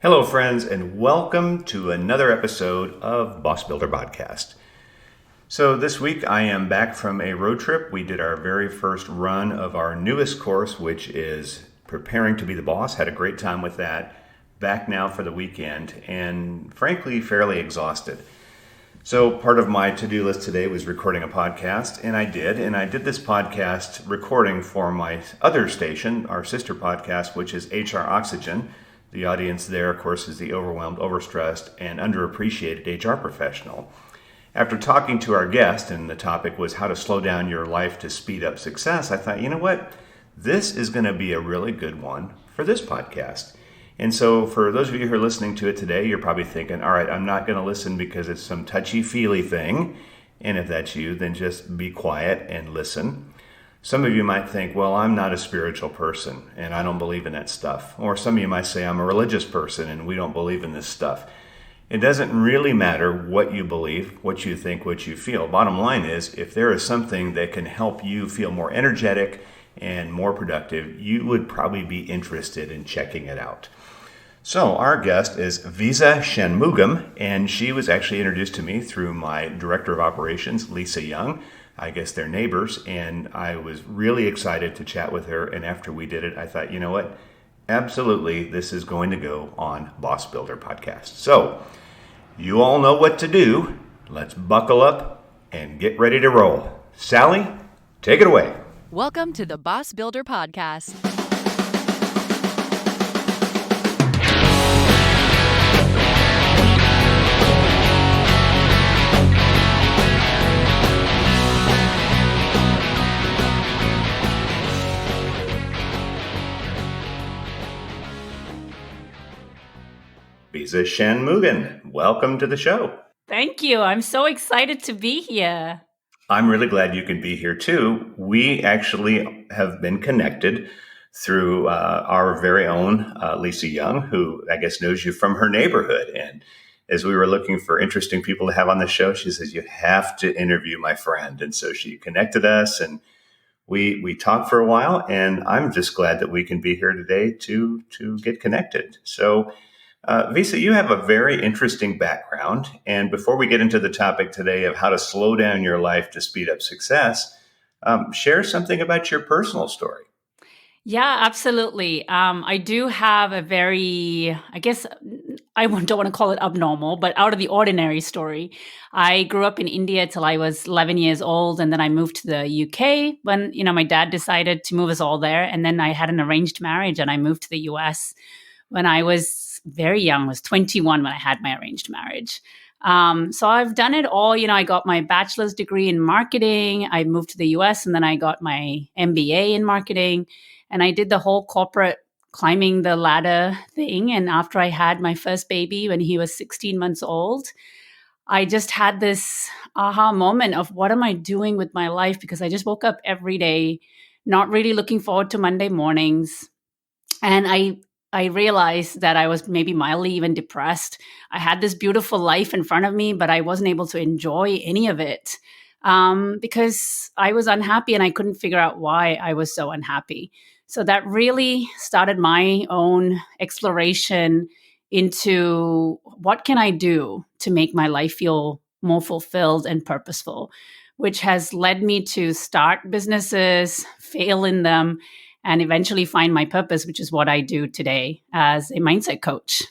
Hello, friends, and welcome to another episode of Boss Builder Podcast. So this week I am back from a road trip. We did our very first run of our newest course, which is Preparing to be the Boss. Had a great time with that. Back now for the weekend and frankly fairly exhausted. So part of my to-do list today was recording a podcast, and I did this podcast recording for my other station, our sister podcast, which is HR Oxygen. The audience there, of course, is the overwhelmed, overstressed, and underappreciated HR professional. After talking to our guest, and the topic was how to slow down your life to speed up success, I thought, you know what? This is going to be a really good one for this podcast. And so for those of you who are listening to it today, you're probably thinking, all right, I'm not going to listen because it's some touchy-feely thing. And if that's you, then just be quiet and listen. Some of you might think, well, I'm not a spiritual person and I don't believe in that stuff. Or some of you might say, I'm a religious person and we don't believe in this stuff. It doesn't really matter what you believe, what you think, what you feel. Bottom line is, if there is something that can help you feel more energetic and more productive, you would probably be interested in checking it out. So our guest is Visa Shanmugam, and she was actually introduced to me through my director of operations, Lisa Young. I guess they're neighbors, and I was really excited to chat with her. And after we did it, I thought, you know what? Absolutely, this is going to go on Boss Builder Podcast. So you all know what to do. Let's buckle up and get ready to roll. Sally, take it away. Welcome to the Boss Builder Podcast. Visa Shanmugam, welcome to the show. Thank you. I'm so excited to be here. I'm really glad you can be here too. We actually have been connected through our very own Lisa Young, who I guess knows you from her neighborhood. And as we were looking for interesting people to have on the show, she says, you have to interview my friend. And so she connected us and we talked for a while. And I'm just glad that we can be here today to get connected. So Visa, you have a very interesting background. And before we get into the topic today of how to slow down your life to speed up success, share something about your personal story. Yeah, absolutely. I do have a very, I guess I don't want to call it abnormal, but out of the ordinary story. I grew up in India till I was 11 years old. And then I moved to the UK when, my dad decided to move us all there. And then I had an arranged marriage and I moved to the US when I was very young, was 21 when I had my arranged marriage. So I've done it all. I got my bachelor's degree in marketing. I moved to the US and then I got my MBA in marketing. And I did the whole corporate climbing the ladder thing. And after I had my first baby when he was 16 months old, I just had this aha moment of what am I doing with my life? Because I just woke up every day, not really looking forward to Monday mornings. And I realized that I was maybe mildly even depressed. I had this beautiful life in front of me, but I wasn't able to enjoy any of it because I was unhappy and I couldn't figure out why I was so unhappy. So that really started my own exploration into what can I do to make my life feel more fulfilled and purposeful, which has led me to start businesses, fail in them, and eventually find my purpose, which is what I do today as a mindset coach.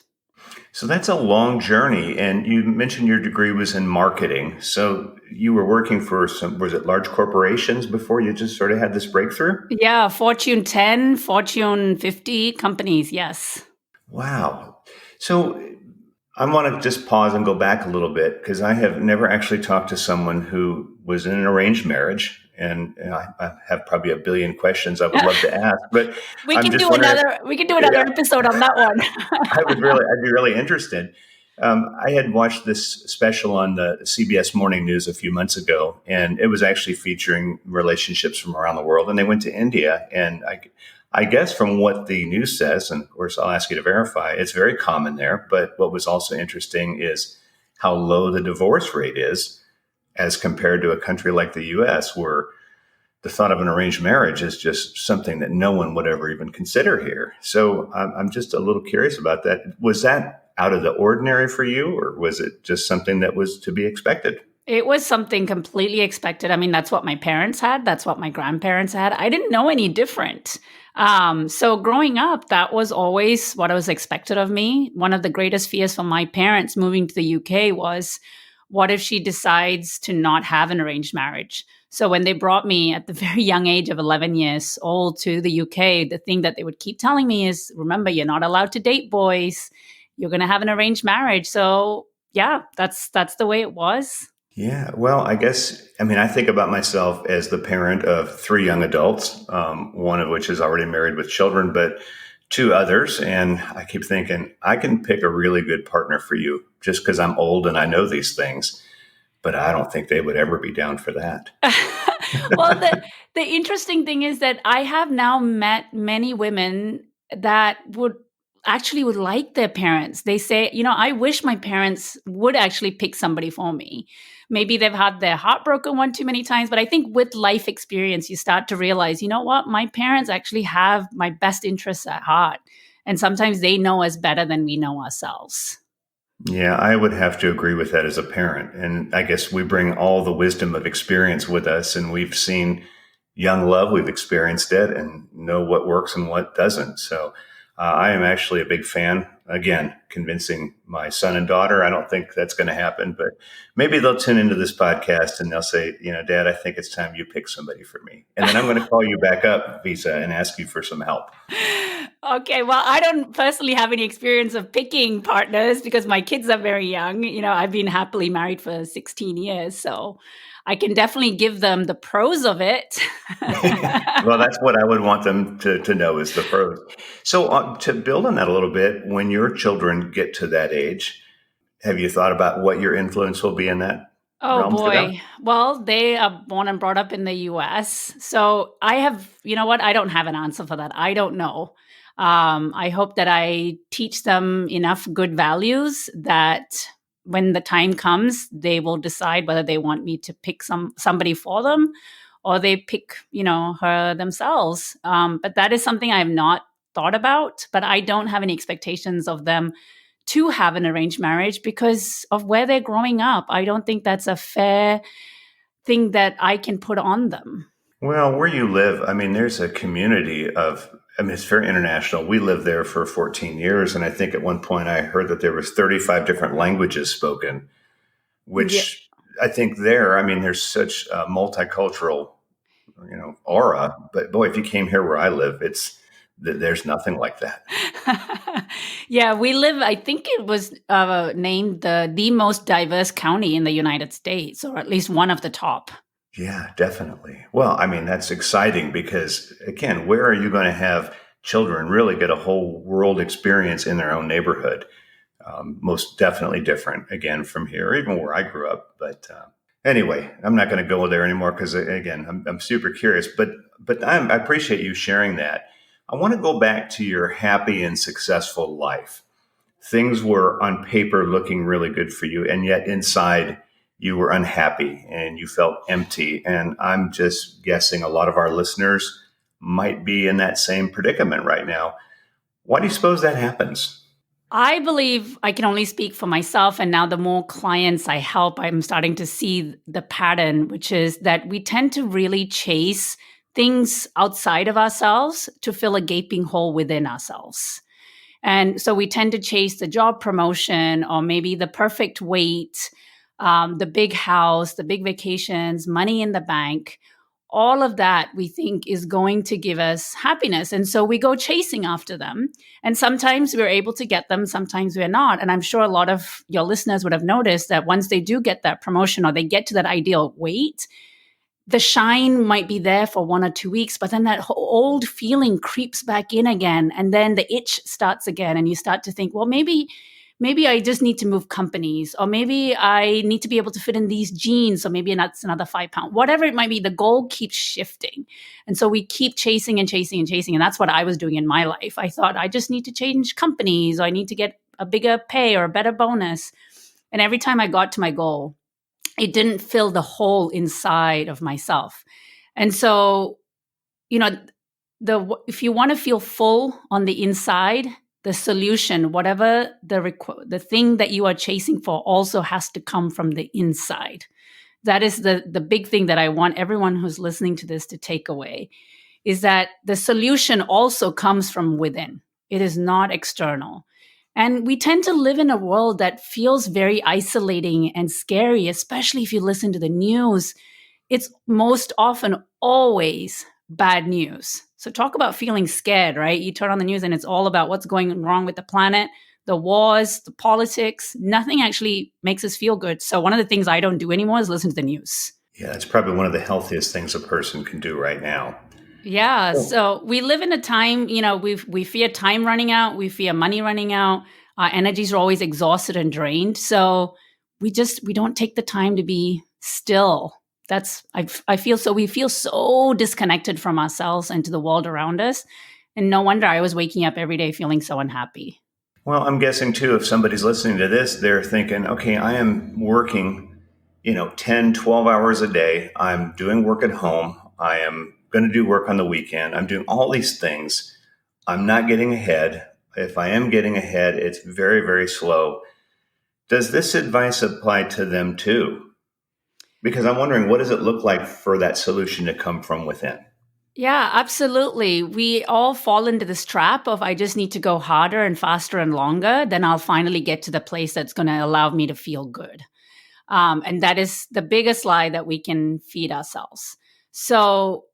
So that's a long journey. And you mentioned your degree was in marketing. So you were working for was it large corporations before you just sort of had this breakthrough? Yeah, Fortune 10, Fortune 50 companies, yes. Wow. So I want to just pause and go back a little bit because I have never actually talked to someone who was in an arranged marriage. And I have probably a billion questions I would love to ask, but we can do another episode on that one. I'd be really interested. I had watched this special on the CBS Morning News a few months ago, and it was actually featuring relationships from around the world. And they went to India, and I guess from what the news says, and of course I'll ask you to verify, it's very common there. But what was also interesting is how low the divorce rate is as compared to a country like the U.S., where the thought of an arranged marriage is just something that no one would ever even consider here. So I'm just a little curious about that. Was that out of the ordinary for you, or was it just something that was to be expected? It was something completely expected. I mean, that's what my parents had. That's what my grandparents had. I didn't know any different. So growing up, that was always what was expected of me. One of the greatest fears for my parents moving to the UK was, what if she decides to not have an arranged marriage? So when they brought me at the very young age of 11 years old to the UK, the thing that they would keep telling me is, remember, you're not allowed to date boys. You're going to have an arranged marriage. So yeah, that's the way it was. Yeah, well, I think about myself as the parent of three young adults, one of which is already married with children, but two others. And I keep thinking, I can pick a really good partner for you just because I'm old and I know these things. But I don't think they would ever be down for that. Well, the interesting thing is that I have now met many women that would like their parents. They say, I wish my parents would actually pick somebody for me. Maybe they've had their heart broken one too many times, but I think with life experience, you start to realize, you know what, my parents actually have my best interests at heart. And sometimes they know us better than we know ourselves. Yeah, I would have to agree with that as a parent. And I guess we bring all the wisdom of experience with us, and we've seen young love, we've experienced it and know what works and what doesn't. So I am actually a big fan. Again, convincing my son and daughter, I don't think that's going to happen, but maybe they'll tune into this podcast and they'll say, Dad, I think it's time you pick somebody for me. And then I'm going to call you back up, Visa, and ask you for some help. Okay, well, I don't personally have any experience of picking partners because my kids are very young. I've been happily married for 16 years, so I can definitely give them the pros of it. Well, that's what I would want them to know is the pros. So to build on that a little bit, when your children get to that age, have you thought about what your influence will be in that Oh realm for them? boy. Well, they are born and brought up in the US. So I have, you know what? I don't have an answer for that. I don't know. I hope that I teach them enough good values that when the time comes, they will decide whether they want me to pick somebody for them or they pick, her themselves. But that is something I have not thought about, but I don't have any expectations of them to have an arranged marriage because of where they're growing up. I don't think that's a fair thing that I can put on them. Well, where you live, there's a community of, it's very international. We lived there for 14 years. And I think at one point I heard that there was 35 different languages spoken, Yeah. which I think there's such a multicultural, aura. But boy, if you came here where I live, there's nothing like that. Yeah, we live, I think it was named the most diverse county in the United States, or at least one of the top. Yeah, definitely. Well, that's exciting because, again, where are you going to have children really get a whole world experience in their own neighborhood? Most definitely different, again, from here, even where I grew up. But anyway, I'm not going to go there anymore because, again, I'm super curious. But I appreciate you sharing that. I want to go back to your happy and successful life. Things were on paper looking really good for you, and yet inside you were unhappy and you felt empty. And I'm just guessing a lot of our listeners might be in that same predicament right now. Why do you suppose that happens? I believe I can only speak for myself. And now the more clients I help, I'm starting to see the pattern, which is that we tend to really chase things outside of ourselves to fill a gaping hole within ourselves. And so we tend to chase the job promotion or maybe the perfect weight, the big house, the big vacations, money in the bank. All of that we think is going to give us happiness. And so we go chasing after them. And sometimes we're able to get them, sometimes we're not. And I'm sure a lot of your listeners would have noticed that once they do get that promotion or they get to that ideal weight, the shine might be there for 1 or 2 weeks, but then that old feeling creeps back in again. And then the itch starts again. And you start to think, well, maybe I just need to move companies, or maybe I need to be able to fit in these jeans. So maybe that's another 5 pounds, whatever it might be, the goal keeps shifting. And so we keep chasing and chasing and chasing. And that's what I was doing in my life. I thought I just need to change companies, or I need to get a bigger pay or a better bonus. And every time I got to my goal, it didn't fill the hole inside of myself. And so, you know, if you want to feel full on the inside, the solution, whatever the thing that you are chasing for, also has to come from the inside. That is the big thing that I want everyone who's listening to this to take away, is that the solution also comes from within. It is not external. And we tend to live in a world that feels very isolating and scary, especially if you listen to the news. It's most often always bad news. So talk about feeling scared, right? You turn on the news and it's all about what's going wrong with the planet, the wars, the politics. Nothing actually makes us feel good. So one of the things I don't do anymore is listen to the news. Yeah, it's probably one of the healthiest things a person can do right now. Yeah. So we live in a time, we fear time running out. We fear money running out. Our energies are always exhausted and drained. So we don't take the time to be still. We feel so disconnected from ourselves and to the world around us. And no wonder I was waking up every day feeling so unhappy. Well, I'm guessing too, if somebody's listening to this, they're thinking, okay, I am working, 10, 12 hours a day. I'm doing work at home. I am going to do work on the weekend. I'm doing all these things. I'm not getting ahead. If I am getting ahead, it's very, very slow. Does this advice apply to them too? Because I'm wondering, what does it look like for that solution to come from within? Yeah, absolutely. We all fall into this trap of I just need to go harder and faster and longer, then I'll finally get to the place that's going to allow me to feel good. And that is the biggest lie that we can feed ourselves. So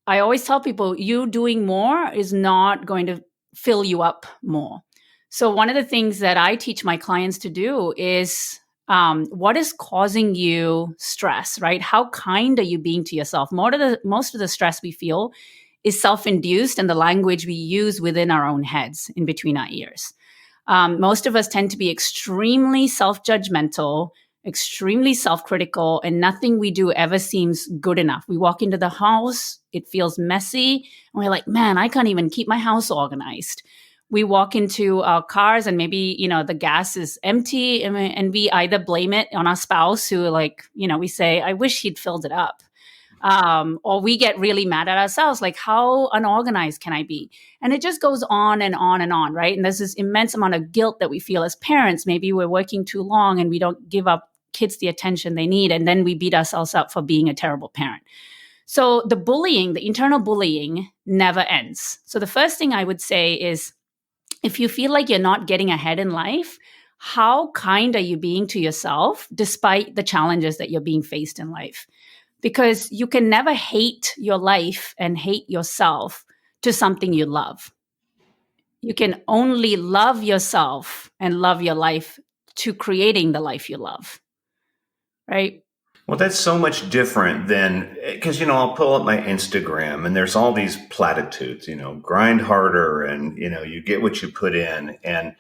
I always tell people, you doing more is not going to fill you up more. So one of the things that I teach my clients to do is what is causing you stress, right? How kind are you being to yourself? Most of the stress we feel is self-induced, and the language we use within our own heads in between our ears. Most of us tend to be extremely self-judgmental, extremely self-critical, and nothing we do ever seems good enough. We walk into the house, it feels messy, and we're like, man, I can't even keep my house organized. We walk into our cars and maybe, the gas is empty, and we either blame it on our spouse who we say, I wish he'd filled it up. Or we get really mad at ourselves, like, how unorganized can I be? And it just goes on and on and on, right? And there's this immense amount of guilt that we feel as parents. Maybe we're working too long and we don't give up kids the attention they need. And then we beat ourselves up for being a terrible parent. So the internal bullying never ends. So the first thing I would say is, if you feel like you're not getting ahead in life, how kind are you being to yourself despite the challenges that you're being faced in life? Because you can never hate your life and hate yourself to something you love. You can only love yourself and love your life to creating the life you love, right? Well, that's so much different than, because, I'll pull up my Instagram and there's all these platitudes, grind harder and, you get what you put in. And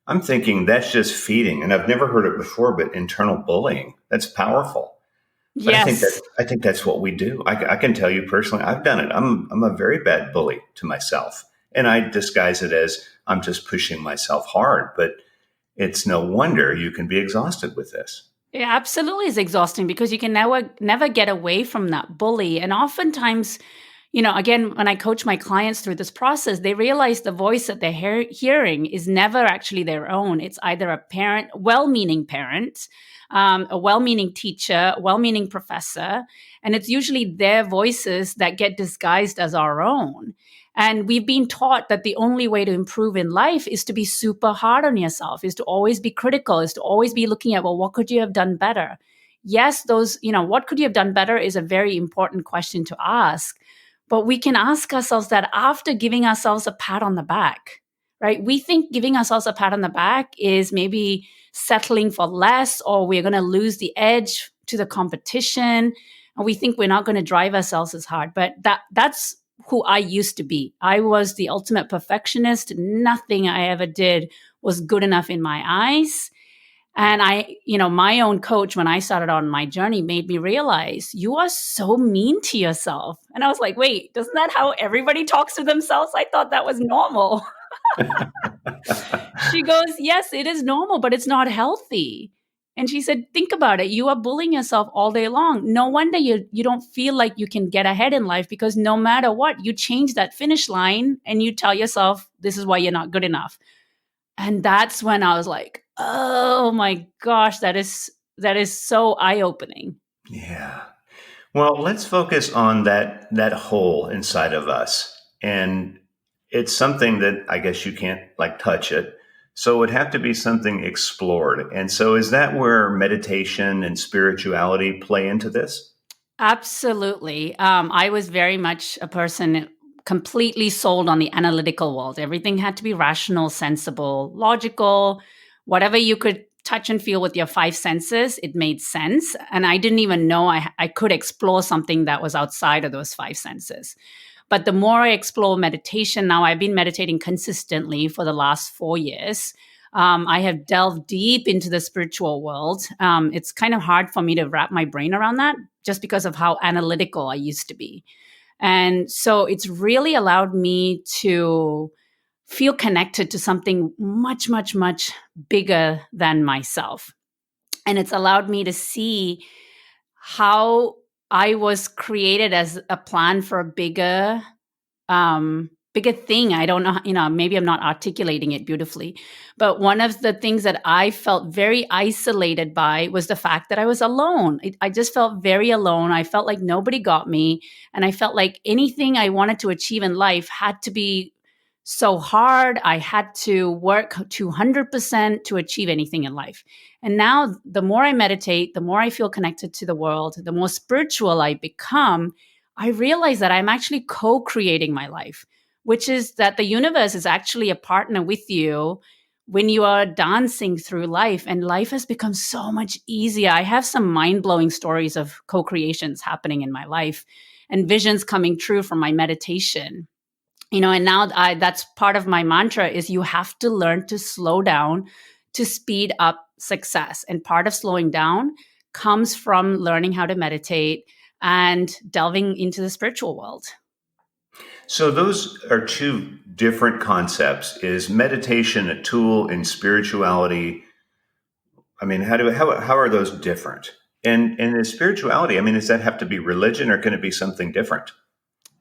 I'm thinking that's just feeding. And I've never heard it before, but internal bullying, that's powerful. But Yes. I think that's what we do. I can tell you personally, I've done it. I'm a very bad bully to myself. And I disguise it as I'm just pushing myself hard. But it's no wonder you can be exhausted with this. It absolutely is exhausting because you can never get away from that bully. And oftentimes, again, when I coach my clients through this process, they realize the voice that they're hearing is never actually their own. It's either a parent, well-meaning parent, a well-meaning teacher, well-meaning professor, and it's usually their voices that get disguised as our own. And we've been taught that the only way to improve in life is to be super hard on yourself, is to always be critical, is to always be looking at, well, what could you have done better? Yes, what could you have done better is a very important question to ask. But we can ask ourselves that after giving ourselves a pat on the back, right? We think giving ourselves a pat on the back is maybe settling for less, or we're going to lose the edge to the competition. And we think we're not going to drive ourselves as hard. But that's who I used to be. I was the ultimate perfectionist. Nothing I ever did was good enough in my eyes. And my own coach, when I started on my journey, made me realize you are so mean to yourself. And I was like, wait, isn't that how everybody talks to themselves? I thought that was normal. She goes, yes, it is normal, but it's not healthy. And she said, think about it. You are bullying yourself all day long. No wonder you don't feel like you can get ahead in life, because no matter what, you change that finish line and you tell yourself, this is why you're not good enough. And that's when I was like, oh my gosh, that is so eye-opening. Yeah. Well, let's focus on that hole inside of us. And it's something that I guess you can't like touch it. So it would have to be something explored. And so is that where meditation and spirituality play into this? Absolutely. I was very much a person completely sold on the analytical world. Everything had to be rational, sensible, logical, whatever you could touch and feel with your five senses, it made sense. And I didn't even know I could explore something that was outside of those five senses. But the more I explore meditation, now I've been meditating consistently for the last 4 years. I have delved deep into the spiritual world. It's kind of hard for me to wrap my brain around that just because of how analytical I used to be. And so it's really allowed me to feel connected to something much, much, much bigger than myself. And it's allowed me to see how I was created as a plan for a bigger thing. I don't know, maybe I'm not articulating it beautifully, but one of the things that I felt very isolated by was the fact that I was alone. I just felt very alone. I felt like nobody got me. And I felt like anything I wanted to achieve in life had to be so hard. I had to work 200% to achieve anything in life. And now the more I meditate, the more I feel connected to the world, the more spiritual I become, I realize that I'm actually co-creating my life, which is that the universe is actually a partner with you when you are dancing through life, and life has become so much easier. I have some mind-blowing stories of co-creations happening in my life and visions coming true from my meditation. And now that's part of my mantra is you have to learn to slow down to speed up success. And part of slowing down comes from learning how to meditate and delving into the spiritual world. So those are two different concepts. Is meditation a tool in spirituality? I mean, how are those different? And is spirituality, I mean, does that have to be religion or can it be something different?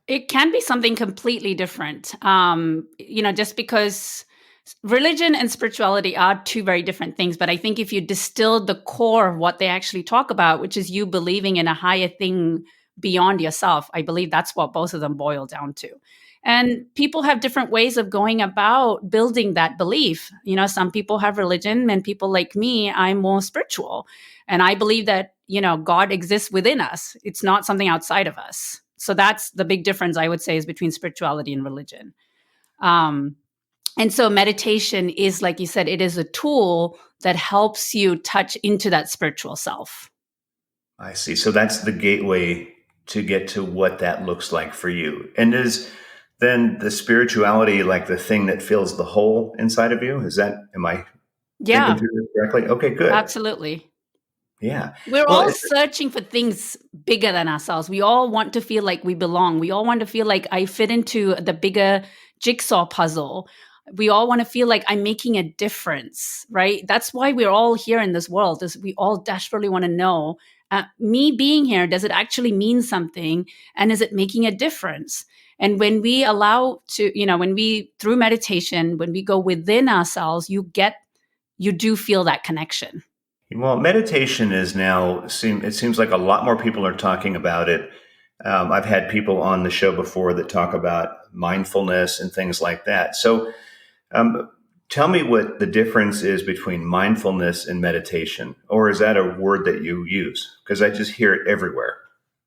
It can be something completely different. Just because religion and spirituality are two very different things. But I think if you distill the core of what they actually talk about, which is you believing in a higher thing beyond yourself, I believe that's what both of them boil down to. And people have different ways of going about building that belief. Some people have religion, and people like me, I'm more spiritual. And I believe that, God exists within us. It's not something outside of us. So that's the big difference, I would say, is between spirituality and religion. And so meditation is, like you said, it is a tool that helps you touch into that spiritual self. I see. So that's the gateway to get to what that looks like for you. And is then the spirituality like the thing that fills the hole inside of you? Am I thinking Yeah, through this correctly? Okay, good. absolutely. Yeah. We're Well, all searching for things bigger than ourselves. We all want to feel like we belong. We all want to feel like I fit into the bigger jigsaw puzzle. We all want to feel like I'm making a difference, right? That's why we're all here in this world, is we all desperately want to know, me being here, does it actually mean something? And is it making a difference? And when we through meditation, when we go within ourselves, you do feel that connection. well, meditation is now it seems like a lot more people are talking about it. I've had people on the show before that talk about mindfulness and things like that. So, tell me what the difference is between mindfulness and meditation, or is that a word that you use? Because I just hear it everywhere.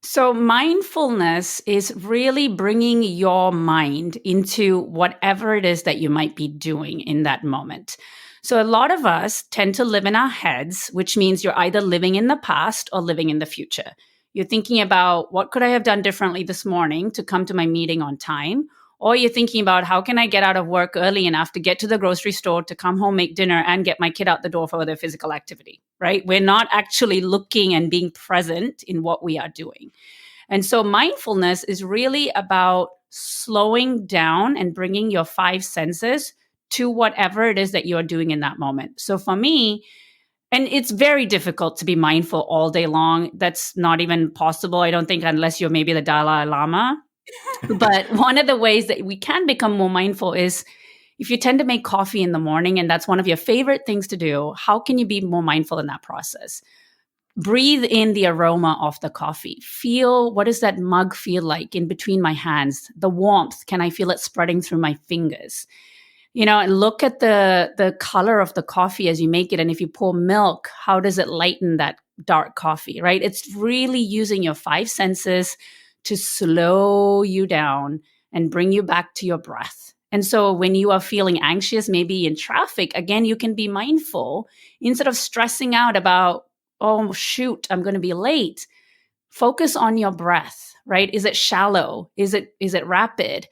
So, mindfulness is really bringing your mind into whatever it is that you might be doing in that moment. So, a lot of us tend to live in our heads, which means you're either living in the past or living in the future. You're thinking about what could I have done differently this morning to come to my meeting on time? Or you're thinking about how can I get out of work early enough to get to the grocery store, to come home, make dinner, and get my kid out the door for their physical activity, right? We're not actually looking and being present in what we are doing. And so mindfulness is really about slowing down and bringing your five senses to whatever it is that you're doing in that moment. So for me, And it's very difficult to be mindful all day long. That's not even possible, I don't think, unless you're maybe the Dalai Lama. But one of the ways that we can become more mindful is if you tend to make coffee in the morning and that's one of your favorite things to do, how can you be more mindful in that process? Breathe in the aroma of the coffee. Feel, what does that mug feel like in between my hands? The warmth, can I feel it spreading through my fingers? And look at the color of the coffee as you make it. And if you pour milk, how does it lighten that dark coffee, right? It's really using your five senses to slow you down and bring you back to your breath. And so when you are feeling anxious, maybe in traffic, again, you can be mindful instead of stressing out about, oh, shoot, I'm going to be late. Focus on your breath, right? Is it shallow? Is it rapid?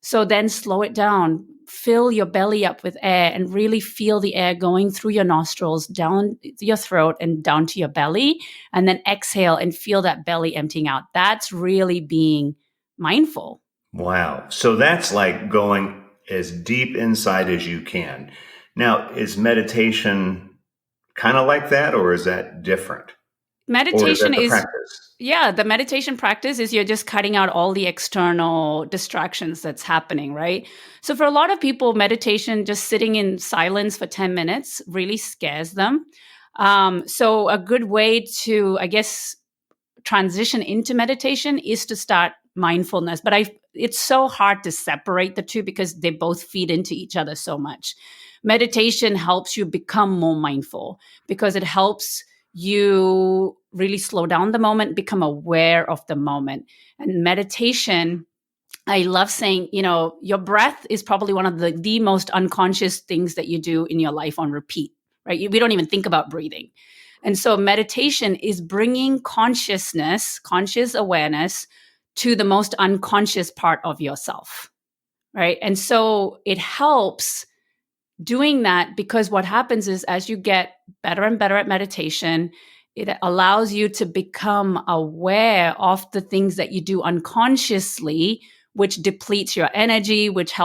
So then slow it down, fill your belly up with air and really feel the air going through your nostrils, down your throat and down to your belly. And then exhale and feel that belly emptying out. That's really being mindful. Wow. So that's like going as deep inside as you can. Now, is meditation kind of like that, or is that different? Meditation or is that the is practice? Yeah, the meditation practice is you're just cutting out all the external distractions that's happening, right? So for a lot of people, meditation, just sitting in silence for 10 minutes really scares them. So a good way to, I guess, transition into meditation is to start mindfulness. But it's so hard to separate the two because they both feed into each other so much. Meditation helps you become more mindful because it helps you really slow down the moment, become aware of the moment. And meditation, I love saying, your breath is probably one of the most unconscious things that you do in your life on repeat, right? We don't even think about breathing. And so meditation is bringing consciousness, conscious awareness to the most unconscious part of yourself, right? And so it helps doing that because what happens is as you get better and better at meditation, it allows you to become aware of the things that you do unconsciously, which depletes your energy, which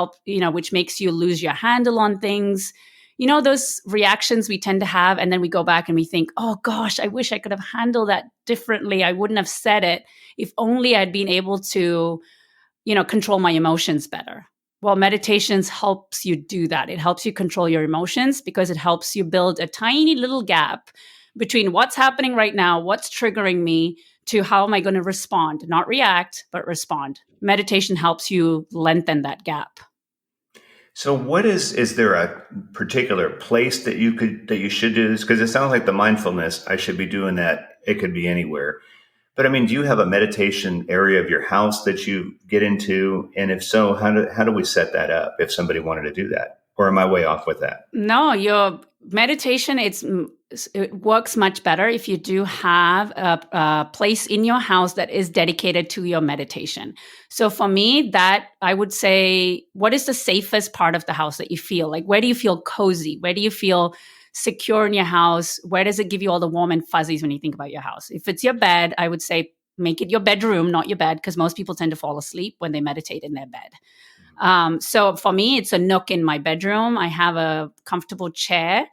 makes you lose your handle on things. Those reactions we tend to have, and then we go back and we think, oh gosh, I wish I could have handled that differently. I wouldn't have said it if only I'd been able to, control my emotions better. Well, meditations helps you do that. It helps you control your emotions because it helps you build a tiny little gap between what's happening right now, what's triggering me, to how am I going to respond, not react, but respond. Meditation helps you lengthen that gap. So is there a particular place that you should do this? Because it sounds like the mindfulness, I should be doing that. It could be anywhere. But I mean, do you have a meditation area of your house that you get into? And if so, how do we set that up if somebody wanted to do that? Or am I way off with that? No, your meditation, it works much better if you do have a place in your house that is dedicated to your meditation. So for me, that I would say, what is the safest part of the house that you feel? Like, where do you feel cozy? Where do you feel secure in your house? Where does it give you all the warm and fuzzies when you think about your house? If it's your bed, I would say make it your bedroom, not your bed, because most people tend to fall asleep when they meditate in their bed. So for me, it's a nook in my bedroom. I have a comfortable chair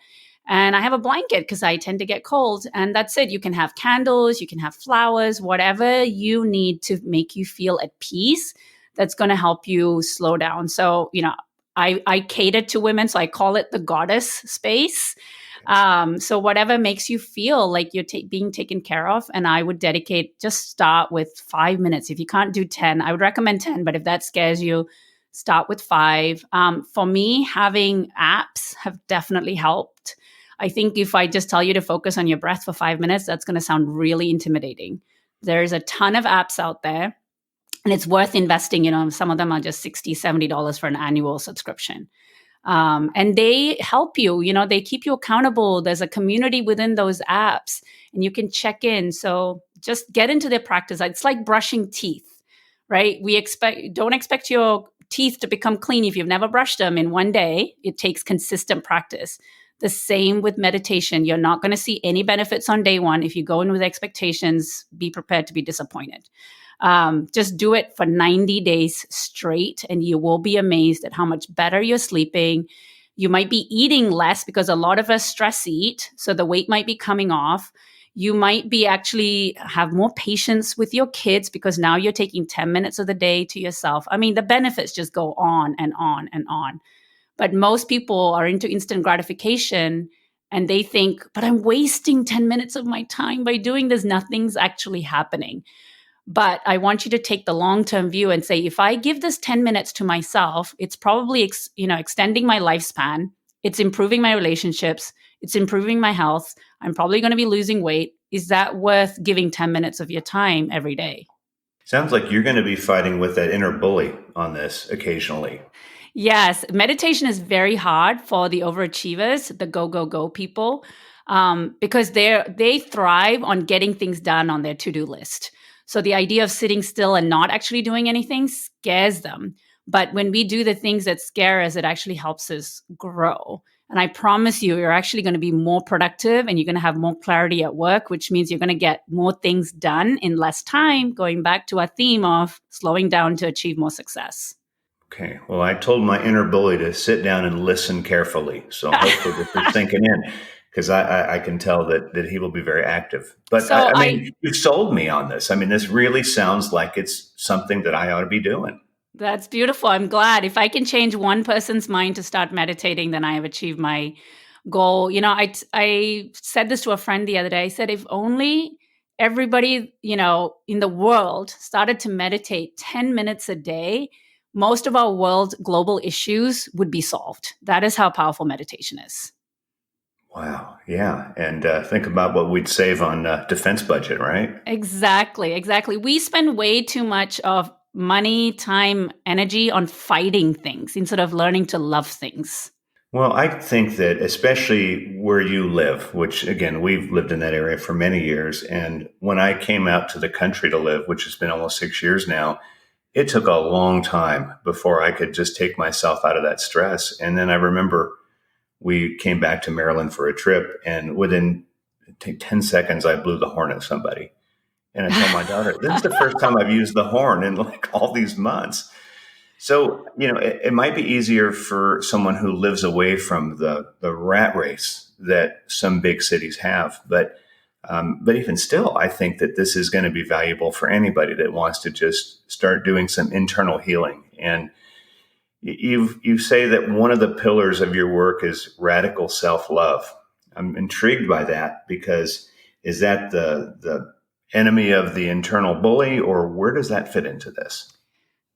and I have a blanket because I tend to get cold. And that's it. You can have candles, you can have flowers, whatever you need to make you feel at peace. That's going to help you slow down. So, I cater to women, so I call it the goddess space. So whatever makes you feel like you're being taken care of. And I would just start with 5 minutes. If you can't do 10, I would recommend 10. But if that scares you, start with 5. For me, having apps have definitely helped. I think if I just tell you to focus on your breath for 5 minutes, that's going to sound really intimidating. There's a ton of apps out there. And it's worth investing. Some of them are just $60, $70 for an annual subscription. And they help you, they keep you accountable. There's a community within those apps and you can check in. So just get into their practice. It's like brushing teeth, right? Don't expect your teeth to become clean if you've never brushed them in one day. It takes consistent practice. The same with meditation. You're not going to see any benefits on day one. If you go in with expectations, be prepared to be disappointed. Just do it for 90 days straight and you will be amazed at how much better you're sleeping. You might be eating less because a lot of us stress eat. So the weight might be coming off. You might be actually have more patience with your kids because now you're taking 10 minutes of the day to yourself. I mean, the benefits just go on and on and on. But most people are into instant gratification and they think, but I'm wasting 10 minutes of my time by doing this. Nothing's actually happening. But I want you to take the long-term view and say, if I give this 10 minutes to myself, it's probably, extending my lifespan. It's improving my relationships. It's improving my health. I'm probably going to be losing weight. Is that worth giving 10 minutes of your time every day? Sounds like you're going to be fighting with that inner bully on this occasionally. Yes, meditation is very hard for the overachievers, the go, go, go people, because they thrive on getting things done on their to-do list. So the idea of sitting still and not actually doing anything scares them. But when we do the things that scare us, it actually helps us grow. And I promise you, you're actually going to be more productive and you're going to have more clarity at work, which means you're going to get more things done in less time, going back to our theme of slowing down to achieve more success. Okay. Well, I told my inner bully to sit down and listen carefully. So hopefully this is sinking in because I can tell that he will be very active. But So I I mean, you've sold me on this. I mean, this really sounds like it's something that I ought to be doing. That's beautiful. I'm glad. If I can change one person's mind to start meditating, then I have achieved my goal. I said this to a friend the other day. I said, if only everybody, in the world started to meditate 10 minutes a day, most of our world's global issues would be solved. That is how powerful meditation is. Wow. Yeah. And think about what we'd save on defense budget, right? Exactly, exactly. We spend way too much of money, time, energy on fighting things instead of learning to love things. Well, I think that especially where you live, which again, we've lived in that area for many years. And when I came out to the country to live, which has been almost 6 years now, it took a long time before I could just take myself out of that stress. And then I remember we came back to Maryland for a trip, and within 10 seconds, I blew the horn at somebody. And I told my daughter, this is the first time I've used the horn in like all these months. So, it might be easier for someone who lives away from the rat race that some big cities have. But even still, I think that this is going to be valuable for anybody that wants to just start doing some internal healing. And you say that one of the pillars of your work is radical self-love. I'm intrigued by that because is that the enemy of the internal bully, or where does that fit into this?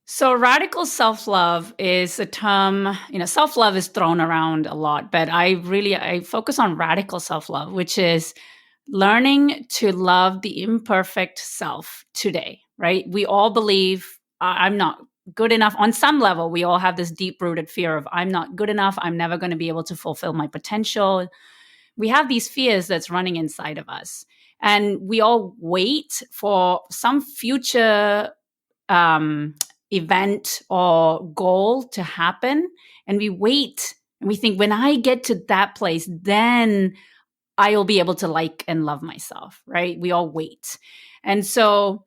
So radical self-love is a term, self-love is thrown around a lot, but I focus on radical self-love, which is learning to love the imperfect self today, right? We all believe I'm not good enough. On some level, we all have this deep-rooted fear of I'm not good enough. I'm never going to be able to fulfill my potential. We have these fears that's running inside of us. And we all wait for some future event or goal to happen. And we wait and we think, when I get to that place, then I will be able to like and love myself, right? We all wait. And so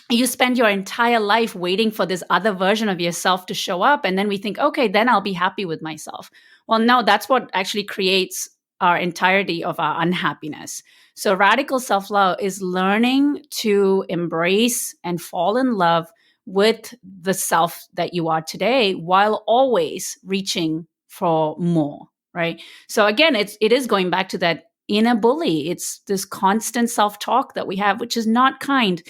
you spend your entire life waiting for this other version of yourself to show up. And then we think, okay, then I'll be happy with myself. Well, no, that's what actually creates our entirety of our unhappiness. So radical self-love is learning to embrace and fall in love with the self that you are today while always reaching for more, right? So again, it is going back to that inner bully. It's this constant self-talk that we have, which is not kind.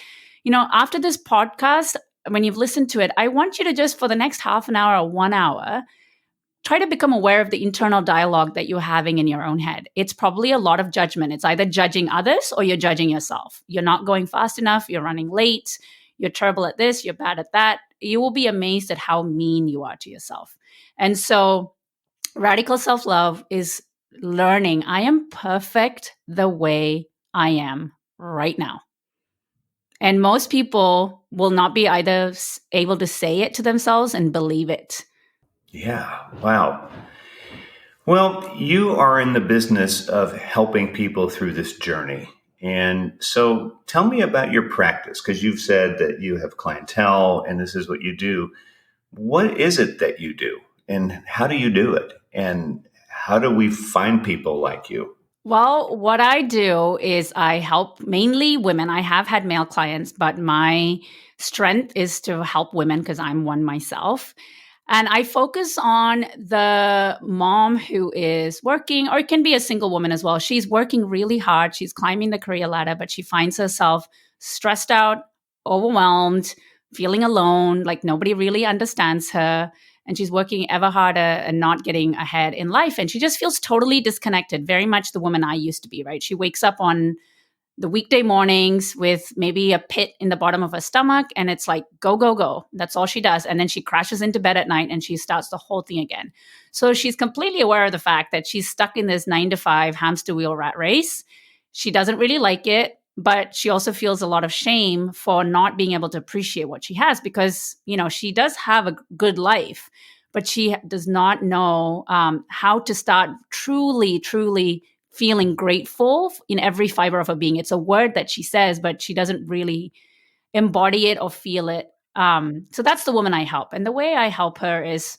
After this podcast, when you've listened to it, I want you to just for the next half an hour or 1 hour, try to become aware of the internal dialogue that you're having in your own head. It's probably a lot of judgment. It's either judging others or you're judging yourself. You're not going fast enough. You're running late. You're terrible at this. You're bad at that. You will be amazed at how mean you are to yourself. And so radical self-love is learning I am perfect the way I am right now. And most people will not be either able to say it to themselves and believe it. Yeah. Wow. Well, you are in the business of helping people through this journey. And so tell me about your practice, because you've said that you have clientele and this is what you do. What is it that you do and how do you do it? And how do we find people like you? Well, what I do is I help mainly women. I have had male clients, but my strength is to help women because I'm one myself. And I focus on the mom who is working, or it can be a single woman as well. She's working really hard. She's climbing the career ladder, but she finds herself stressed out, overwhelmed, feeling alone, like nobody really understands her. And she's working ever harder and not getting ahead in life. And she just feels totally disconnected, very much the woman I used to be, right? She wakes up on the weekday mornings with maybe a pit in the bottom of her stomach, and it's like go go go, that's all she does, and then she crashes into bed at night and she starts the whole thing again. So she's completely aware of the fact that she's stuck in this 9 to 5 hamster wheel rat race. She doesn't really like it, but she also feels a lot of shame for not being able to appreciate what she has, because she does have a good life, but she does not know how to start truly feeling grateful in every fiber of her being. It's a word that she says, but she doesn't really embody it or feel it. So that's the woman I help. And the way I help her is,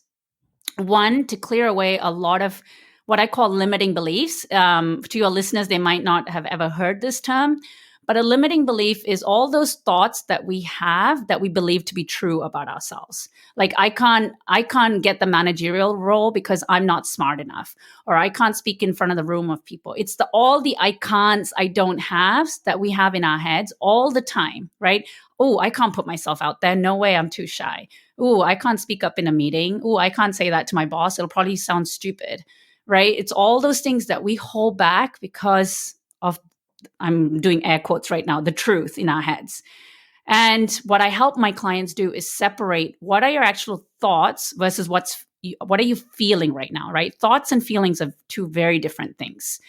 one, to clear away a lot of what I call limiting beliefs. To your listeners, they might not have ever heard this term, but a limiting belief is all those thoughts that we have that we believe to be true about ourselves. Like I can't get the managerial role because I'm not smart enough, or I can't speak in front of the room of people. It's all the I can'ts, I don't haves that we have in our heads all the time, right? Oh, I can't put myself out there. No way, I'm too shy. Oh, I can't speak up in a meeting. Oh, I can't say that to my boss. It'll probably sound stupid, right? It's all those things that we hold back because of, I'm doing air quotes right now, the truth in our heads. And what I help my clients do is separate what are your actual thoughts versus what are you feeling right now, right? Thoughts and feelings are two very different things.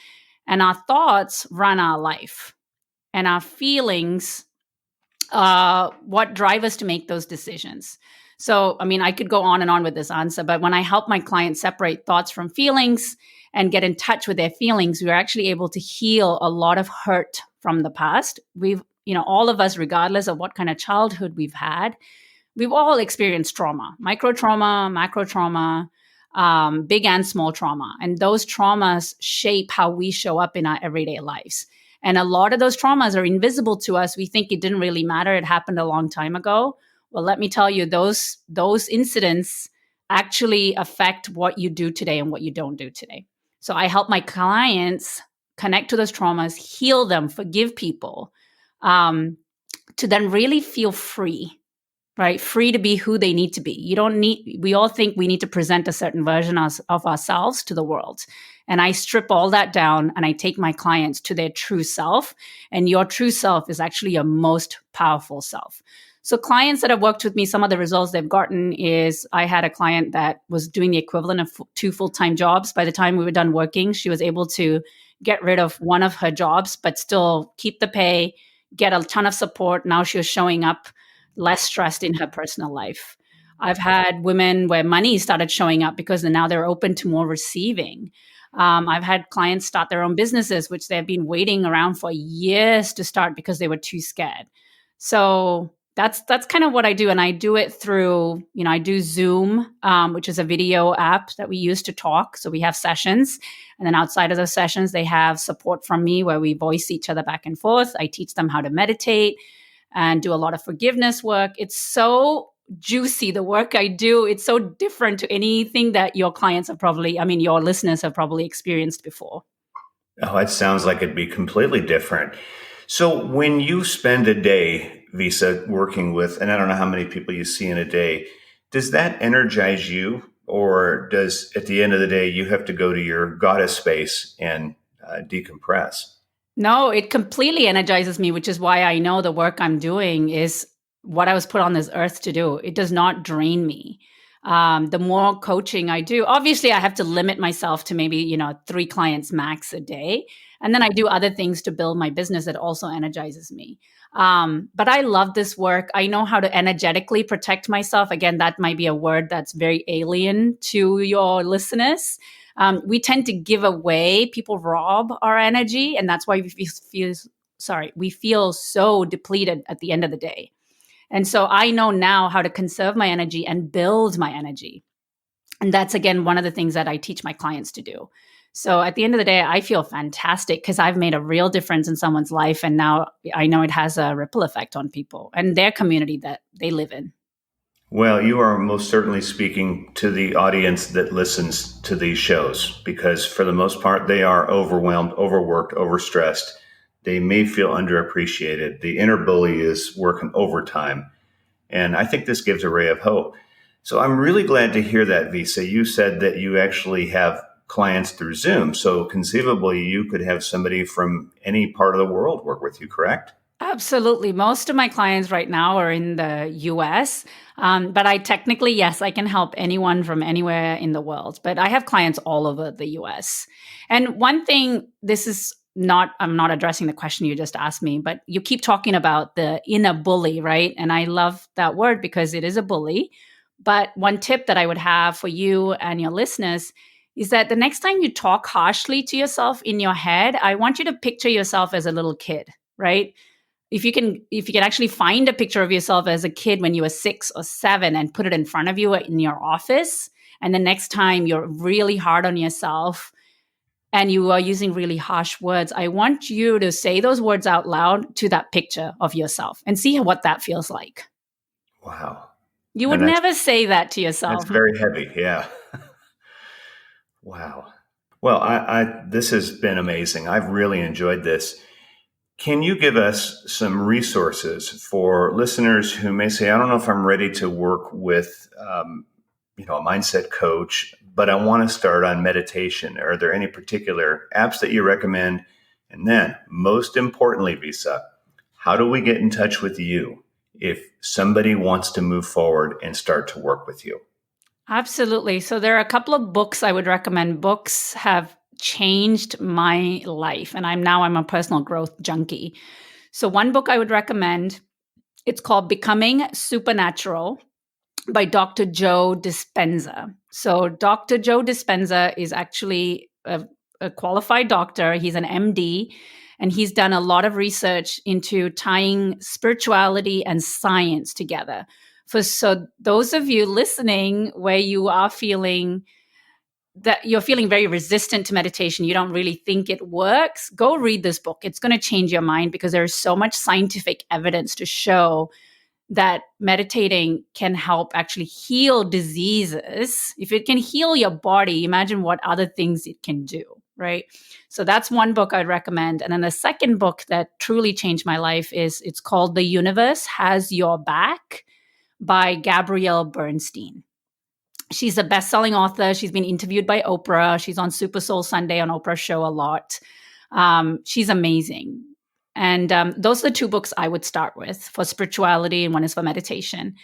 And our thoughts run our life, and our feelings what drive us to make those decisions. So, I mean, I could go on and on with this answer, but when I help my clients separate thoughts from feelings and get in touch with their feelings, we're actually able to heal a lot of hurt from the past. All of us, regardless of what kind of childhood we've had, we've all experienced trauma, micro trauma, macro trauma, big and small trauma. And those traumas shape how we show up in our everyday lives. And a lot of those traumas are invisible to us. We think it didn't really matter. It happened a long time ago. Well, let me tell you, those incidents actually affect what you do today and what you don't do today. So I help my clients connect to those traumas, heal them, forgive people, to then really feel free, right? Free to be who they need to be. We all think we need to present a certain version of ourselves to the world. And I strip all that down and I take my clients to their true self. And your true self is actually your most powerful self. So clients that have worked with me, some of the results they've gotten is, I had a client that was doing the equivalent of 2 full-time jobs. By the time we were done working, she was able to get rid of one of her jobs, but still keep the pay, get a ton of support. Now she was showing up less stressed in her personal life. I've had women where money started showing up because now they're open to more receiving. I've had clients start their own businesses, which they've been waiting around for years to start because they were too scared. So that's kind of what I do. And I do it through, I do Zoom, which is a video app that we use to talk. So we have sessions. And then outside of those sessions, they have support from me where we voice each other back and forth. I teach them how to meditate and do a lot of forgiveness work. It's so juicy, the work I do. It's so different to anything that your clients have your listeners have probably experienced before. Oh, it sounds like it'd be completely different. So when you spend a day, Visa, working with, and I don't know how many people you see in a day, does that energize you? Or does, at the end of the day, you have to go to your goddess space and decompress? No, it completely energizes me, which is why I know the work I'm doing is what I was put on this earth to do. It does not drain me. The more coaching I do, obviously I have to limit myself to maybe, 3 clients max a day. And then I do other things to build my business that also energizes me. But I love this work. I know how to energetically protect myself. Again, that might be a word that's very alien to your listeners. We tend to give away, people rob our energy. And that's why we feel so depleted at the end of the day. And so I know now how to conserve my energy and build my energy. And that's, again, one of the things that I teach my clients to do. So at the end of the day, I feel fantastic because I've made a real difference in someone's life. And now I know it has a ripple effect on people and their community that they live in. Well, you are most certainly speaking to the audience that listens to these shows because, for the most part, they are overwhelmed, overworked, overstressed. They may feel underappreciated. The inner bully is working overtime. And I think this gives a ray of hope. So I'm really glad to hear that, Visa. You said that you actually have clients through Zoom. So conceivably, you could have somebody from any part of the world work with you, correct? Absolutely. Most of my clients right now are in the US. But I technically, yes, I can help anyone from anywhere in the world. But I have clients all over the US. And one thing, I'm not addressing the question you just asked me, but you keep talking about the inner bully, right? And I love that word because it is a bully. But one tip that I would have for you and your listeners is that the next time you talk harshly to yourself in your head, I want you to picture yourself as a little kid, right? If you can actually find a picture of yourself as a kid when you were 6 or 7 and put it in front of you in your office, and the next time you're really hard on yourself and you are using really harsh words, I want you to say those words out loud to that picture of yourself and see what that feels like. Wow. You would And never say that to that's yourself. very heavy. Yeah. Wow. Well, this has been amazing. I've really enjoyed this. Can you give us some resources for listeners who may say, I don't know if I'm ready to work with, a mindset coach, but I want to start on meditation? Are there any particular apps that you recommend? And then, most importantly, Visa, how do we get in touch with you if somebody wants to move forward and start to work with you? Absolutely. So there are a couple of books I would recommend. Books have changed my life, and I'm a personal growth junkie. So one book I would recommend, it's called Becoming Supernatural by Dr. Joe Dispenza. So Dr. Joe Dispenza is actually a qualified doctor. He's an MD, and he's done a lot of research into tying spirituality and science together. So those of you listening where you are feeling that you're feeling very resistant to meditation, you don't really think it works, go read this book. It's going to change your mind because there's so much scientific evidence to show that meditating can help actually heal diseases. If it can heal your body, imagine what other things it can do, right? So that's one book I'd recommend. And then the second book that truly changed my life it's called The Universe Has Your Back by Gabrielle Bernstein. She's a best-selling author. She's been interviewed by Oprah. She's on Super Soul Sunday on Oprah's show a lot. She's amazing. And those are the two books I would start with for spirituality, and one is for meditation.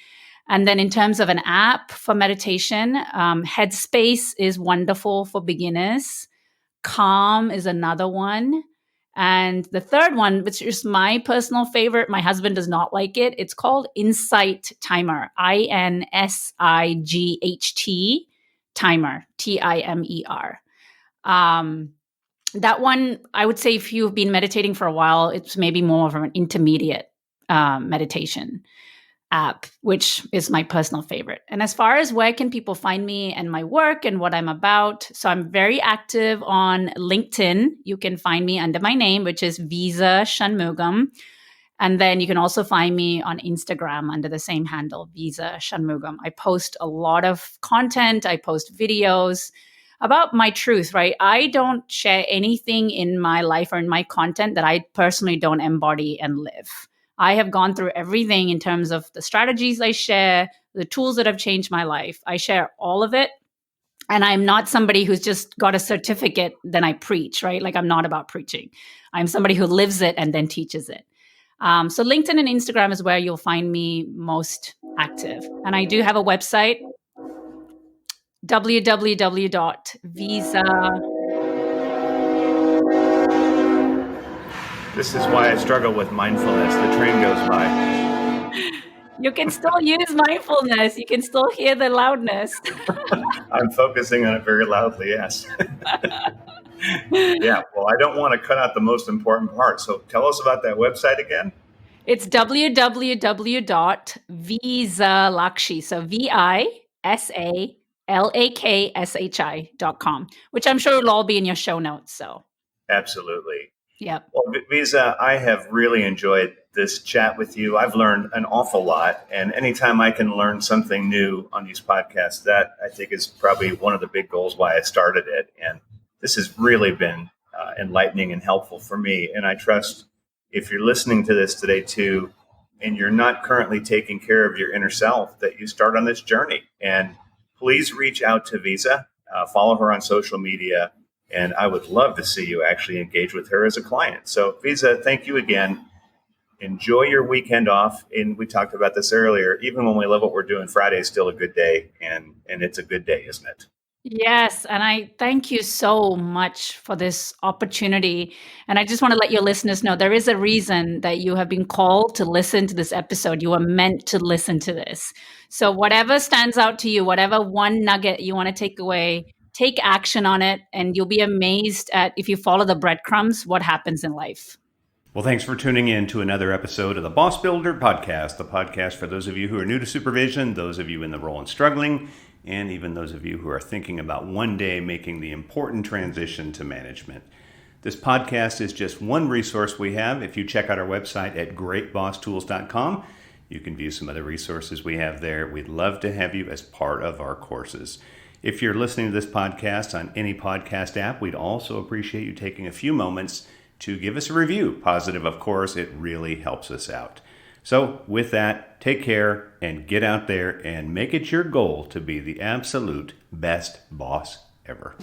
And then in terms of an app for meditation, Headspace is wonderful for beginners. Calm is another one. And the third one, which is my personal favorite, my husband does not like it. It's called Insight Timer, INSIGHT Timer, TIMER. That one, I would say if you've been meditating for a while, it's maybe more of an intermediate meditation app, which is my personal favorite. And as far as where can people find me and my work and what I'm about, so I'm very active on LinkedIn. You can find me under my name, which is Visa Shanmugam. And then you can also find me on Instagram under the same handle, Visa Shanmugam. I post a lot of content. I post videos about my truth, right? I don't share anything in my life or in my content that I personally don't embody and live. I have gone through everything in terms of the strategies I share, the tools that have changed my life. I share all of it. And I'm not somebody who's just got a certificate, then I preach, right? Like I'm not about preaching. I'm somebody who lives it and then teaches it. So LinkedIn and Instagram is where you'll find me most active. And I do have a website, www.visa. This is why I struggle with mindfulness. The train goes by. You can still use mindfulness. You can still hear the loudness. I'm focusing on it very loudly, yes. Yeah, well, I don't want to cut out the most important part. So tell us about that website again. It's www.visalakshi. So VISA lakshi.com, which I'm sure will all be in your show notes. So, Absolutely. yep. Well, Visa, I have really enjoyed this chat with you. I've learned an awful lot. And anytime I can learn something new on these podcasts, that I think is probably one of the big goals why I started it. And this has really been enlightening and helpful for me. And I trust if you're listening to this today too, and you're not currently taking care of your inner self, that you start on this journey. And please reach out to Visa, follow her on social media. And I would love to see you actually engage with her as a client. So, Visa, thank you again. Enjoy your weekend off. And we talked about this earlier. Even when we love what we're doing, Friday is still a good day. And it's a good day, isn't it? Yes, and I thank you so much for this opportunity. And I just want to let your listeners know there is a reason that you have been called to listen to this episode. You are meant to listen to this. So, whatever stands out to you, whatever one nugget you want to take away, take action on it, and you'll be amazed at if you follow the breadcrumbs, what happens in life. Well, thanks for tuning in to another episode of the Boss Builder Podcast, the podcast for those of you who are new to supervision, those of you in the role and struggling, and even those of you who are thinking about one day making the important transition to management. This podcast is just one resource we have. If you check out our website at greatbosstools.com, you can view some other resources we have there. We'd love to have you as part of our courses. If you're listening to this podcast on any podcast app, we'd also appreciate you taking a few moments to give us a review. Positive, of course, it really helps us out. So with that, take care and get out there and make it your goal to be the absolute best boss ever.